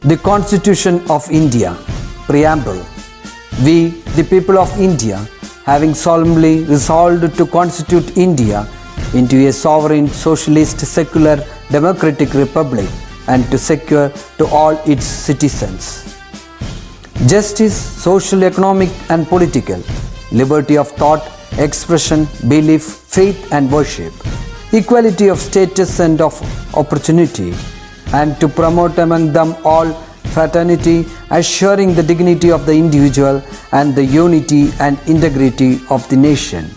The Constitution of India. Preamble. We, the people of India, having solemnly resolved to constitute India into a sovereign, socialist, secular, democratic republic and to secure to all its citizens justice, social, economic and political, liberty of thought, expression, belief, faith and worship, equality of status and of opportunity, and to promote among them all fraternity, assuring the dignity of the individual and the unity and integrity of the nation.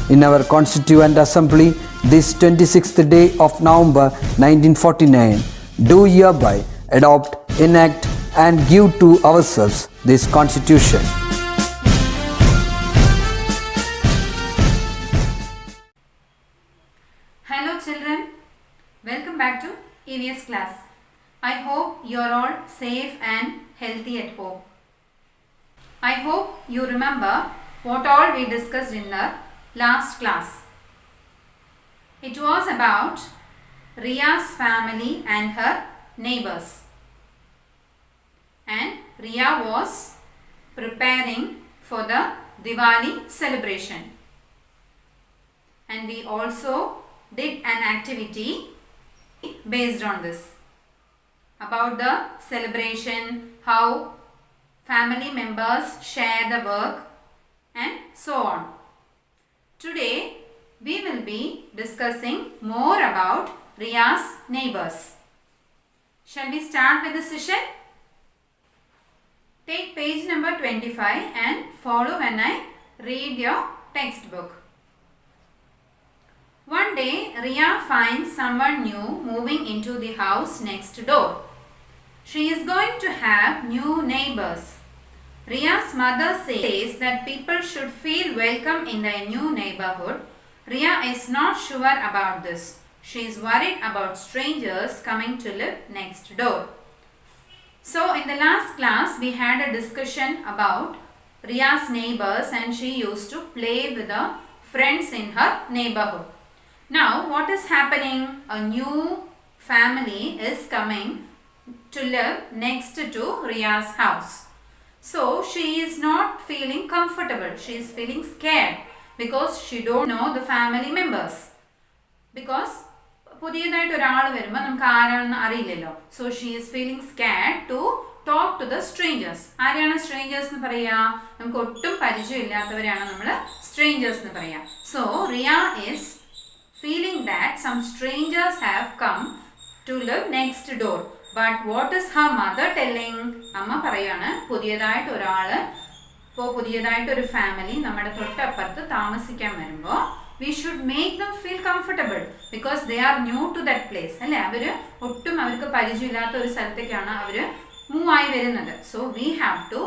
In our Constituent Assembly, this 26th day of November 1949, do hereby adopt, enact and give to ourselves this Constitution. Hello children, welcome back to EVS class. I hope you are all safe and healthy at home. I hope you remember what all we discussed in the last class. It was about Ria's family and her neighbors. And Ria was preparing for the Diwali celebration. And we also did an activity based on this, about the celebration, how family members share the work and so on. Today we will be discussing more about Ria's neighbors. Shall we start with the session? Take page number 25 and follow when I read your textbook. One day, Ria finds someone new moving into the house next door. She is going to have new neighbors. Ria's mother says that people should feel welcome in their new neighborhood. Ria is not sure about this. She is worried about strangers coming to live next door. So, in the last class, we had a discussion about Ria's neighbors and she used to play with the friends in her neighborhood. Now, what is happening? A new family is coming to live next to Ria's house. So, she is not feeling comfortable. She is feeling scared because she don't know the family members. Because പുതിയതായിട്ട് ഒരാൾ വരുമ്പോൾ നമുക്ക് ആരാണെന്ന് അറിയില്ലല്ലോ. So, she is feeling scared to talk to the strangers. ആരെയാണ് strangers എന്ന് പറയുക? നമുക്ക് ഒട്ടും പരിചയമില്ലാത്തവരെയാണ് നമ്മൾ strangers എന്ന് പറയുക. So, Ria is feeling that some strangers have come to live next door. But what is her mother telling? അമ്മ പറയാണ് പുതിയതായിട്ട് ഒരു ഫാമിലി നമ്മുടെ തൊട്ടപ്പുറത്ത് താമസിക്കാൻ വരുമ്പോൾ we should make them feel comfortable because they are new to that place. അല്ലേ, അവർക്ക് പരിചയമില്ലാത്ത ഒരു സ്ഥലത്തേക്കാണ് മൂവ് ആയി വരുന്നത്. So we have to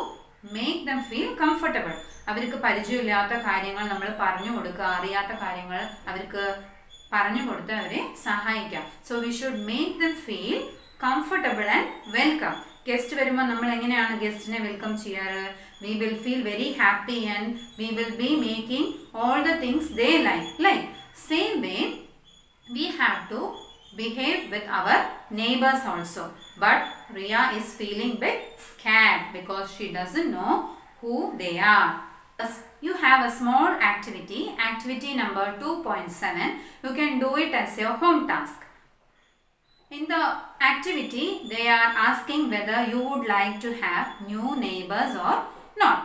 make them feel comfortable. അവർക്ക് പരിചയമില്ലാത്ത കാര്യങ്ങൾ നമ്മൾ പറഞ്ഞു കൊടുക്കുക, അറിയാത്ത കാര്യങ്ങൾ അവർക്ക് പറഞ്ഞു കൊടുത്ത് അവരെ സഹായിക്കാം. So we should make them feel comfortable and welcome. Guest വരുമ്പോൾ നമ്മൾ എങ്ങനെയാണ് ഗസ്റ്റിനെ വെൽക്കം ചെയ്യാറ്? We will feel very happy and we will be making all the things they like. Same way, we have to behave with our neighbors also. But Ria is feeling bit scared because she doesn't know who they are. You have a small activity number 2.7. You can do it as your home task. In the activity, they are asking whether you would like to have new neighbors or not.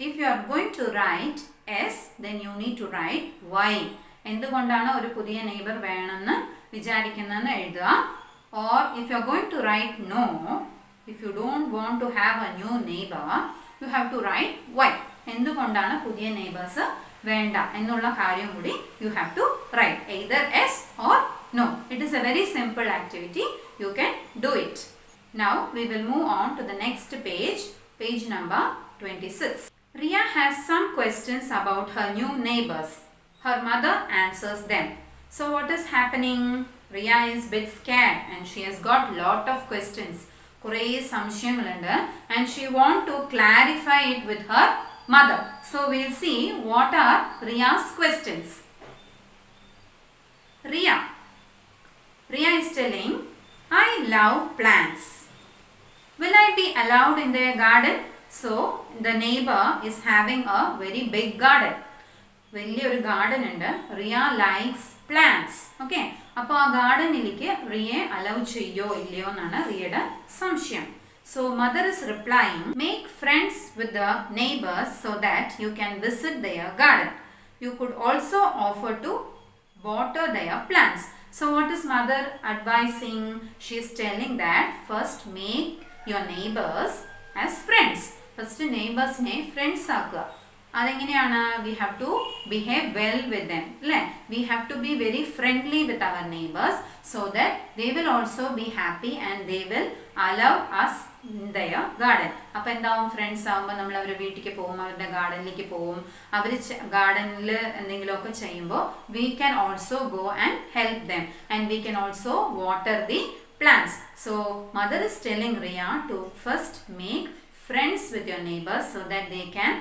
If you are going to write yes, then you need to write why. എന്തുകൊണ്ടാണ് ഒരു പുതിയ neighbour വേണമെന്ന് വിചാരിക്കുന്നതെന്ന് എഴുതുക. Or if you are going to write no, if you don't want to have a new neighbor, you have to write why. എന്തുകൊണ്ടാണ് പുതിയ neighbours വേണ്ട എന്നുള്ള കാര്യം കൂടി you have to write either yes or no. It is a very simple activity. You can do it. Now we will move on to the next page number 26. Ria has some questions about her new neighbors. Her mother answers them. So what is happening? Ria is a bit scared and she has got lot of questions. കുറേ സംശയങ്ങളുണ്ട് and she want to clarify it with her mother. So we'll see what are Ria's questions. Ria is telling, I love plants. they be allowed in their garden? So the neighbor is having a very big garden. വലിയൊരു garden ഉണ്ട്. Riya likes plants. Okay, അപ്പോൾ ആ ഗാർഡനിലേക്ക് റിയയെ allow ചെയ്യോ ഇല്ലയോ എന്നാണ് റിയയുടെ സംശയം. So mother is replying, make friends with the neighbours so that you can visit their garden. You could also offer to water their plants. So what is mother advising? She is telling that first make your neighbors as friends. First neighbors ne friends ആക്കുക. അതെങ്ങനെയാണ്? We have to behave well with them, അല്ലേ? We have to be very friendly with our neighbors so that they will also be happy and they will allow us in their garden. അപ്പോൾ എന്താവും? Friends ആകുമ്പോൾ നമ്മൾ അവരുടെ വീട്ടിലേക്ക് പോകും, അവരുടെ ഗാർഡനിലേക്ക് പോകും. അവർ ഗാർഡനിൽ എന്തെങ്കിലുമൊക്കെ ചെയ്യുമ്പോൾ we can also go and help them and we can also water the plants. So mother is telling Riya to first make friends with your neighbors so that they can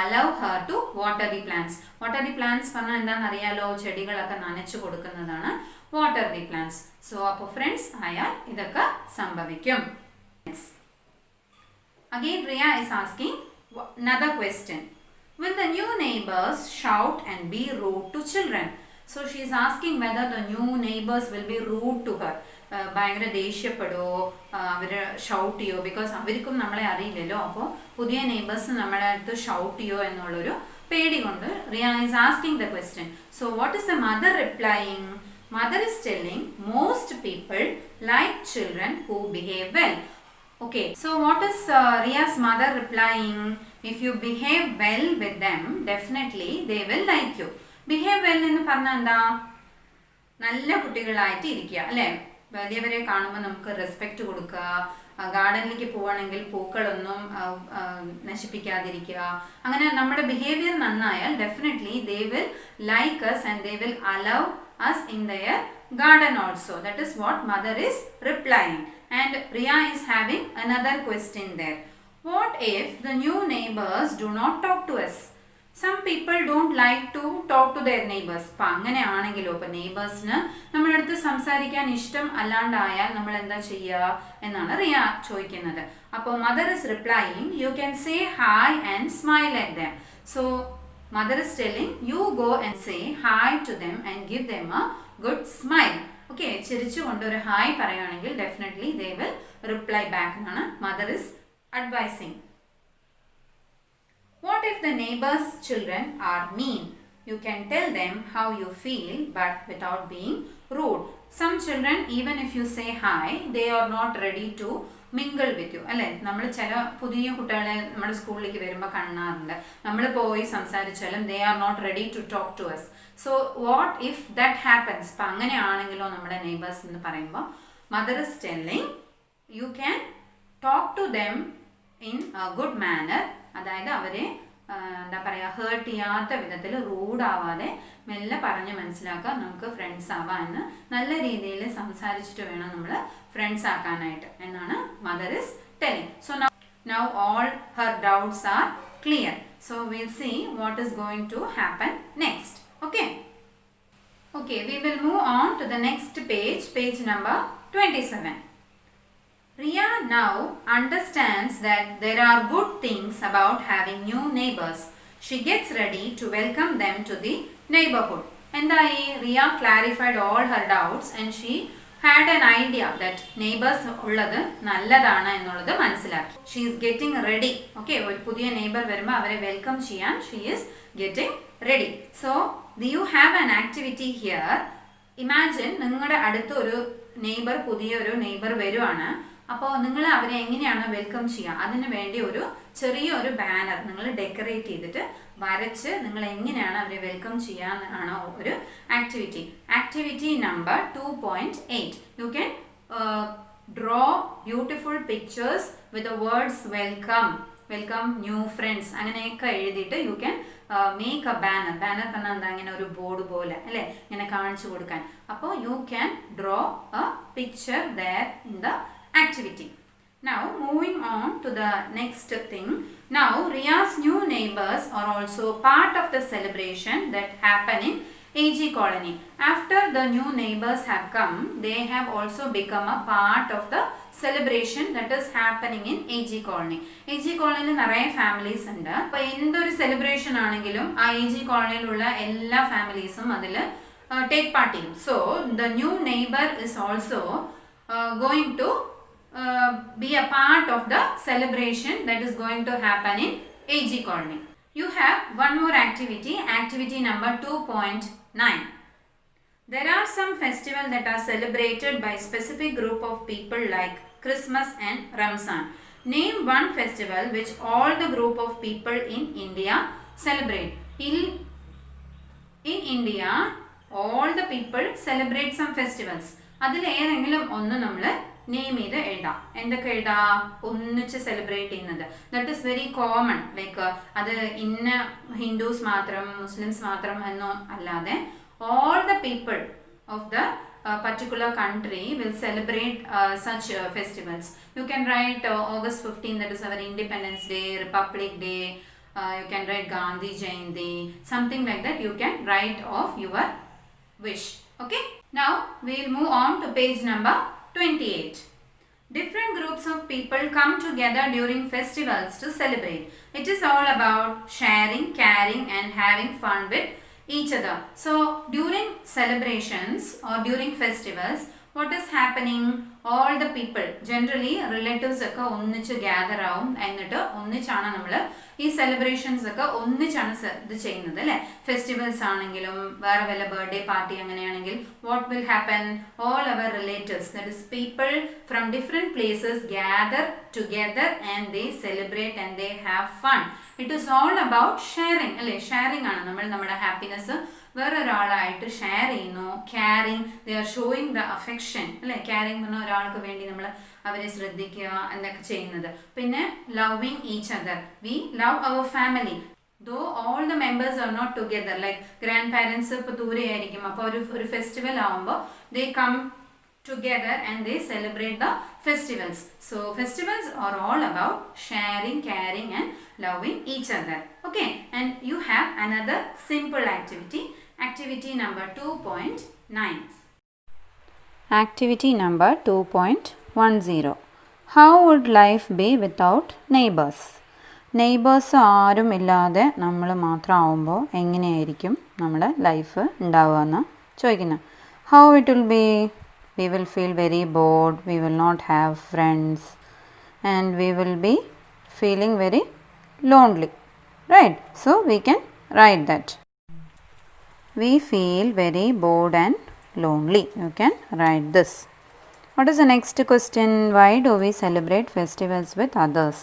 allow her to water the plants. Water the plants പറഞ്ഞാൽ എന്താണെന്ന് അറിയാലോ? ചെടികളൊക്കെ നനച്ചു കൊടുക്കുന്നതാണ് water the plants. So അപ്പോൾ friends ആയാൽ ഇതൊക്കെ സംഭവിക്കും. Again Riya is asking another question. Will the new neighbors shout and be rude to children? So she is asking whether the new neighbors will be rude to her. ഭയങ്കര ദേഷ്യപ്പെടുമോ, അവർ shout ചെയ്യോ? Because അവർക്കും നമ്മളെ അറിയില്ലല്ലോ. അപ്പോൾ പുതിയ neighbours നമ്മളെ അടുത്ത് shout ചെയ്യോ എന്നുള്ളൊരു പേടി കൊണ്ട് Riya is asking the question. So what is the mother replying? Mother is telling most people like children who behave well. Okay, so what is Riya's mother replying? If you behave well with them, definitely they will like you. Behave well എന്ന് പറഞ്ഞാൽ എന്താ? നല്ല കുട്ടികളായിട്ട് ഇരിക്കുക, അല്ലേ? വലിയവരെ കാണുമ്പോൾ നമുക്ക് respect കൊടുക്കുക, ഗാർഡനിലേക്ക് പോവുകയാണെങ്കിൽ പൂക്കളൊന്നും നശിപ്പിക്കാതിരിക്കുക. അങ്ങനെ നമ്മുടെ ബിഹേവിയർ നന്നായാൽ definitely they will like us and they will allow us in their garden also. That is what mother is replying. And Riya is having another question there. What if the new neighbors do not talk to us? Some people don't like to talk to their neighbors. അപ്പോൾ അങ്ങനെയാണെങ്കിലോ, ഇപ്പോൾ നെയ്ബേഴ്സിന് നമ്മുടെ അടുത്ത് സംസാരിക്കാൻ ഇഷ്ടം അല്ലാണ്ടായാൽ നമ്മൾ എന്താ ചെയ്യുക എന്നാണ് റിയ ചോദിക്കുന്നത്. അപ്പോൾ mother is replying, you can say hi and smile at them. So mother is telling you go and say hi to them and give them a good smile. Okay, ചിരിച്ചുകൊണ്ട് ഒരു ഹായ് പറയുകയാണെങ്കിൽ definitely they will reply back എന്നാണ് mother is advising. What if the neighbors' children are mean? You can tell them how you feel but without being rude. Some children, even if you say hi, they are not ready to mingle with you. അല്ലേ? നമ്മൾ ചില പുതിയ കുട്ടികളെ നമ്മുടെ സ്കൂളിലേക്ക് വരുമ്പോൾ കാണാറുണ്ട്. നമ്മൾ പോയി സംസാരിച്ചാലും they are not ready to talk to us. So what if that happens? അപ്പം അങ്ങനെയാണെങ്കിലോ നമ്മുടെ നെയ്ബേഴ്സ് എന്ന് പറയുമ്പോൾ mother is telling you can talk to them in a good manner. അതായത് അവരെ എന്താ പറയുക, ഹേർട്ട് ചെയ്യാത്ത വിധത്തിൽ റൂഡാവാതെ മെല്ലെ പറഞ്ഞ് മനസ്സിലാക്കുക, നമുക്ക് ഫ്രണ്ട്സ് ആവാമെന്ന് നല്ല രീതിയിൽ സംസാരിച്ചിട്ട് വേണം നമ്മൾ ഫ്രണ്ട്സ് ആക്കാനായിട്ട് എന്നാണ് mother is telling. So now all her doubts are clear. So will see what is going to happen next. Okay, we will move on to the next page, page number 27. Riya now understands that there are good things about having new neighbors. She gets ready to welcome them to the neighborhood. എന്തായി? Riya clarified all her doubts and she had an idea that neighbors ഉള്ളത് നല്ലതാണ് എന്നുള്ളത് മനസ്സിലാക്കി. She is getting ready. Okay, ഒരു പുതിയ neighbour വരുമ്പോൾ അവരെ welcome ചെയ്യാൻ she is getting ready. So, do you have an activity here? Imagine നിങ്ങളുടെ അടുത്ത് ഒരു നെയ്ബർ, പുതിയൊരു നെയ്ബർ വരുവാണ്. അപ്പോൾ നിങ്ങൾ അവരെ എങ്ങനെയാണ് വെൽക്കം ചെയ്യുക? അതിന് വേണ്ടി ഒരു ചെറിയൊരു ബാനർ നിങ്ങൾ ഡെക്കറേറ്റ് ചെയ്തിട്ട് വരച്ച് നിങ്ങൾ എങ്ങനെയാണ് അവരെ വെൽക്കം ചെയ്യാനാണ് ഒരു activity. Activity number 2.8. You can draw beautiful pictures with the words welcome, welcome new friends, അങ്ങനെയൊക്കെ എഴുതിയിട്ട് you can make A banner. Banner പറഞ്ഞാൽ എന്താ? ഇങ്ങനെ ഒരു ബോർഡ് പോലെ അല്ലേ, ഇങ്ങനെ കാണിച്ചു കൊടുക്കാൻ. അപ്പോൾ you can draw A picture there in the activity. Now moving on to the next thing. Now Riya's new neighbors are also part of the celebration that happen in AG colony. After the new neighbors have come, they have also become a part of the celebration that is happening in AG colony. AG colony നിറയെ families ഉണ്ട്. അപ്പോൾ എന്തൊരു celebration ആണെങ്കിലും ആ AG കോളനിയിലുള്ള എല്ലാ ഫാമിലീസും അതിൽ take part ചെയ്യും. So the new neighbour is also going to be a part of the celebration that is going to happen in AG colony. You have one more activity, activity number 2.9. There are some festivals that are celebrated by specific group of people like Christmas and Ramzan. Name one festival which all the group of people in India celebrate. In India, all the people celebrate some festivals. അതിൽ ഏതെങ്കിലും ഒന്ന് നമ്മൾ name ചെയ്ത് എഴുതാം. എന്തൊക്കെ എഴുതാം? ഒന്നിച്ച് celebrate ചെയ്യുന്നത്. That is very common. Like അത് ഇന്ന ഹിന്ദുസ് മാത്രം, മുസ്ലിംസ് മാത്രം എന്നോ അല്ലാതെ all the people of the particular country will celebrate such festivals. You can write August 15, that is our Independence Day, Republic Day. You can write Gandhi Jayanti, something like that. You can write of your wish. Okay. Now we will move on to page number 28. Different groups of people come together during festivals to celebrate. It is all about sharing, caring and having fun with each other. So during celebrations or during festivals, what is happening? All the people, generally relatives ഒക്കെ ഒന്നിച്ച് gather ആവും. എന്നിട്ട് ഒന്നിച്ചാണ് നമ്മൾ ഈ celebrations ഒക്കെ ഒന്നിച്ചാണ് ഇത് ചെയ്യുന്നത് അല്ലേ. ഫെസ്റ്റിവൽസ് ആണെങ്കിലും വേറെ വല്ല ബർത്ത്ഡേ പാർട്ടി അങ്ങനെയാണെങ്കിൽ what will happen? All our relatives, that is people from different places gather together and they celebrate and they have fun. It is all about sharing അല്ലേ. ഷെയറിങ് ആണ്. നമ്മൾ നമ്മുടെ ഹാപ്പിനെസ് വേറൊരാളായിട്ട് share ചെയ്യുന്നു. Caring, they are showing the affection അല്ലേ. Caring പറഞ്ഞ ഒരാൾക്ക് വേണ്ടി നമ്മൾ അവരെ ശ്രദ്ധിക്കുക എന്നൊക്കെ ചെയ്യുന്നത്. പിന്നെ loving each other, we love our family though all the members are not together. Like grandparents ഇപ്പോൾ ദൂരെയായിരിക്കും. അപ്പോൾ ഒരു ഫെസ്റ്റിവൽ ആവുമ്പോൾ they come together and they celebrate the festivals. So festivals are all about sharing, caring and loving each other. Okay, and you have another simple activity, activity number 2.9. Activity number 2.10. How would life be without neighbors? Neighbours ആരും ഇല്ലാതെ നമ്മൾ മാത്രം ആവുമ്പോൾ എങ്ങനെയായിരിക്കും നമ്മുടെ life ഉണ്ടാവുക എന്ന് ചോദിക്കുന്നത്. How it will be? We will feel very bored, we will not have friends and we will be feeling very lonely, right? So we can write that. We feel very bored and lonely. You can write this. What is the next question? Why do we celebrate festivals with others?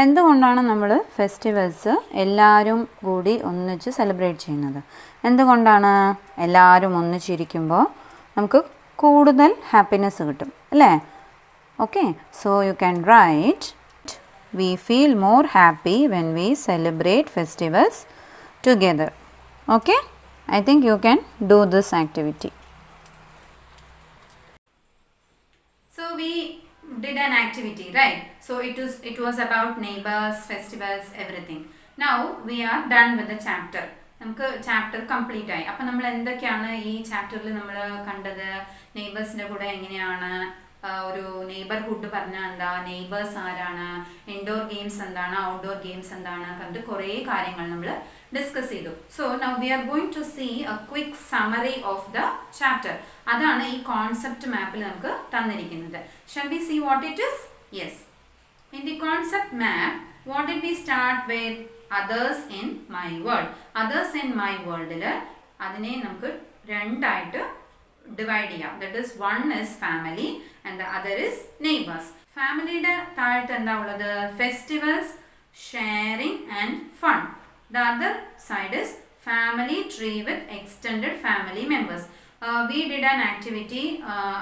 എന്തുകൊണ്ടാണ് നമ്മൾ festivals എല്ലാവരും കൂടി ഒന്നിച്ച് celebrate ചെയ്യുന്നത്? എന്തുകൊണ്ടാണ്? എല്ലാവരും ഒന്നിച്ചിരിക്കുമ്പോൾ നമുക്ക് കൂടുതൽ ഹാപ്പിനെസ് കിട്ടും അല്ലേ. Okay, so you can right we feel more happy when we celebrate festivals together. Okay, I think you can do this activity. So we did an activity, right? So it was about neighbors, festivals, everything. Now we are done with the chapter. നമുക്ക് chapter complete ആയി. അപ്പം നമ്മൾ എന്തൊക്കെയാണ് ഈ ചാപ്റ്ററിൽ നമ്മൾ കണ്ടത്? നെയ്ബേഴ്സിൻ്റെ കൂടെ എങ്ങനെയാണ്, ഒരു നെയ്ബർഹുഡ് പറഞ്ഞാൽ എന്താ, നെയ്ബേഴ്സ് ആരാണ്, ഇൻഡോർ ഗെയിംസ് എന്താണ്, ഔട്ട്ഡോർ ഗെയിംസ് എന്താണ്, കണ്ട് കുറേ കാര്യങ്ങൾ നമ്മൾ ഡിസ്കസ് ചെയ്തു. So now we are going to see a quick summary of the chapter. അതാണ് ഈ കോൺസെപ്റ്റ് മാപ്പിൽ നമുക്ക് തന്നിരിക്കുന്നത്. Shall we see what it is? Yes, in the concept map what did we start with? others in my world. others in my world-ൽ അതിനെ നമുക്ക് രണ്ടായിട്ട് divide ചെയ്യാം. That is one is family and the other is neighbours. ഫാമിലിയുടെ താഴത്ത് എന്താ ഉള്ളത്? Festivals, sharing and fun. The other side is family tree with extended family members. We did an activity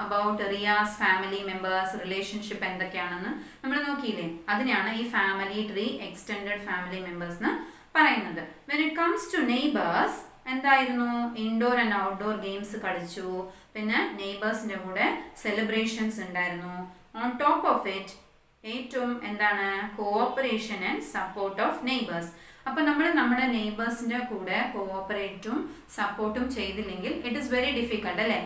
about Riya's family members, relationship എന്തൊക്കെയാണെന്ന് നമ്മൾ നോക്കിയില്ലേ? അതിനെയാണ് ഈ family tree, extended family members എന്ന് പറയുന്നത്. When it comes to neighbors, എന്തായിരുന്നു? Indoor and outdoor games കളിച്ചു. പിന്നെ നെയ്ബേഴ്സിൻ്റെ കൂടെ സെലിബ്രേഷൻസ് ഉണ്ടായിരുന്നു. ഓൺ ടോപ്പ് ഓഫ് ഇറ്റ് ഏറ്റവും എന്താണ് cooperation and support of neighbours. അപ്പം നമ്മൾ നമ്മുടെ നെയ്ബേഴ്സിൻ്റെ കൂടെ കോഓപ്പറേറ്റും സപ്പോർട്ടും ചെയ്തില്ലെങ്കിൽ ഇറ്റ് ഈസ് വെരി ഡിഫിക്കൾട്ട്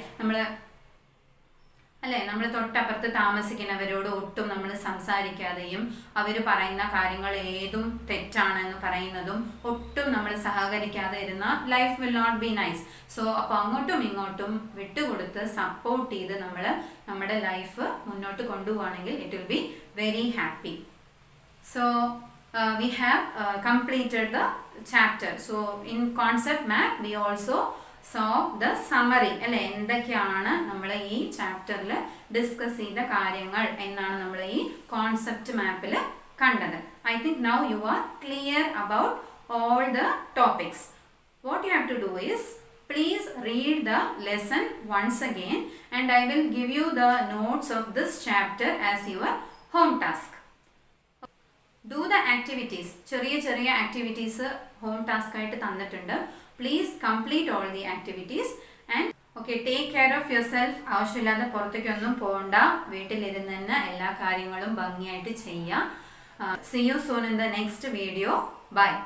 നമ്മൾ തൊട്ടപ്പുറത്ത് താമസിക്കുന്നവരോട് ഒട്ടും നമ്മൾ സംസാരിക്കാതെയും അവർ പറയുന്ന കാര്യങ്ങൾ ഏതും തെറ്റാണെന്ന് പറയുന്നതും ഒട്ടും നമ്മൾ സഹകരിക്കാതെ ഇരുന്ന life will not be nice. So അപ്പോൾ അങ്ങോട്ടും ഇങ്ങോട്ടും വിട്ടുകൊടുത്ത് സപ്പോർട്ട് ചെയ്ത് നമ്മൾ നമ്മുടെ ലൈഫ് മുന്നോട്ട് കൊണ്ടുപോവുകയാണെങ്കിൽ it will be very happy. So we have completed the chapter. So in concept map we also saw the summary അല്ലേ, എന്തൊക്കെയാണ് നമ്മൾ ഈ ചാപ്റ്ററിൽ ഡിസ്കസ് ചെയ്ത കാര്യങ്ങൾ എന്നാണ് നമ്മൾ ഈ കോൺസെപ്റ്റ് മാപ്പിൽ കണ്ടത്. I think now you are clear about all the topics. What you have to do is please read the lesson once again and I will give you the notes of this chapter as your home task. Do the activities. ചെറിയ ചെറിയ activities home task ആയിട്ട് തന്നിട്ടുണ്ട്. Please complete all the activities and okay take care of your self. ആവശ്യമില്ലാതെ പുറത്തേക്കൊന്നും പോകണ്ട, വീട്ടിലിരുന്ന് തന്നെ എല്ലാ കാര്യങ്ങളും ഭംഗിയായിട്ട് ചെയ്യുക. See you soon in the next video. Bye.